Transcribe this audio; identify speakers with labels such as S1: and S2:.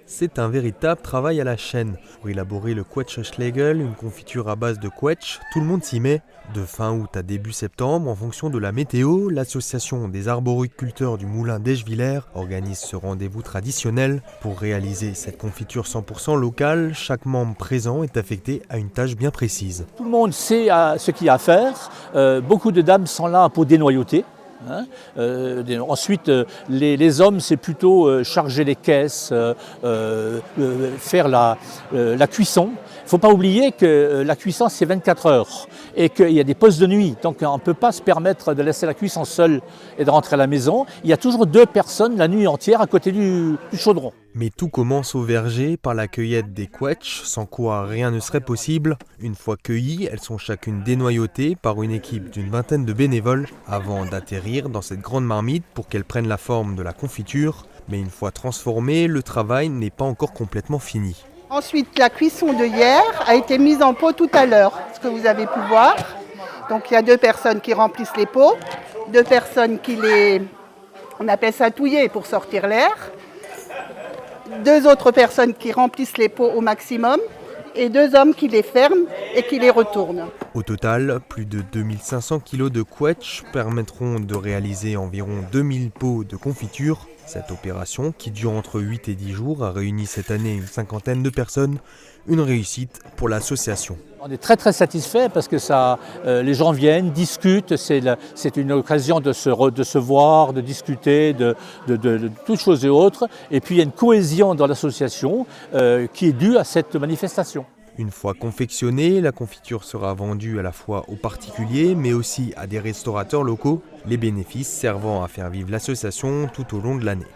S1: C'est un véritable travail à la chaîne. Pour élaborer le Quetschschlegel, une confiture à base de quetch, tout le monde s'y met. De fin août à début septembre, en fonction de la météo, l'association des arboriculteurs du moulin d'Eschwiller organise ce rendez-vous traditionnel. Pour réaliser cette confiture 100% locale, chaque membre présent est affecté à une tâche bien précise.
S2: Tout le monde sait ce qu'il y a à faire. Beaucoup de dames sont là pour dénoyauter. Ensuite, les hommes, c'est plutôt charger les caisses, faire la cuisson. Il ne faut pas oublier que la cuisson, c'est 24 heures et qu'il y a des pauses de nuit. Donc, on ne peut pas se permettre de laisser la cuisson seule et de rentrer à la maison. Il y a toujours 2 personnes la nuit entière à côté du chaudron.
S1: Mais tout commence au verger par la cueillette des quetch, sans quoi rien ne serait possible. Une fois cueillies, elles sont chacune dénoyautées par une équipe d'une vingtaine de bénévoles avant d'atterrir dans cette grande marmite pour qu'elles prennent la forme de la confiture. Mais une fois transformées, le travail n'est pas encore complètement fini.
S3: Ensuite, la cuisson de hier a été mise en pot tout à l'heure, ce que vous avez pu voir. Donc il y a 2 personnes qui remplissent les pots, 2 personnes qui on appelle ça touiller pour sortir l'air. 2 autres personnes qui remplissent les pots au maximum et 2 hommes qui les ferment et qui les retournent.
S1: Au total, plus de 2500 kg de quetch permettront de réaliser environ 2000 pots de confiture. Cette opération, qui dure entre 8 et 10 jours, a réuni cette année une cinquantaine de personnes. Une réussite pour l'association.
S2: On est très satisfait parce que les gens viennent, discutent, c'est une occasion de se voir, de discuter de toutes choses et autres. Et puis il y a une cohésion dans l'association qui est due à cette manifestation.
S1: Une fois confectionnée, la confiture sera vendue à la fois aux particuliers mais aussi à des restaurateurs locaux, les bénéfices servant à faire vivre l'association tout au long de l'année.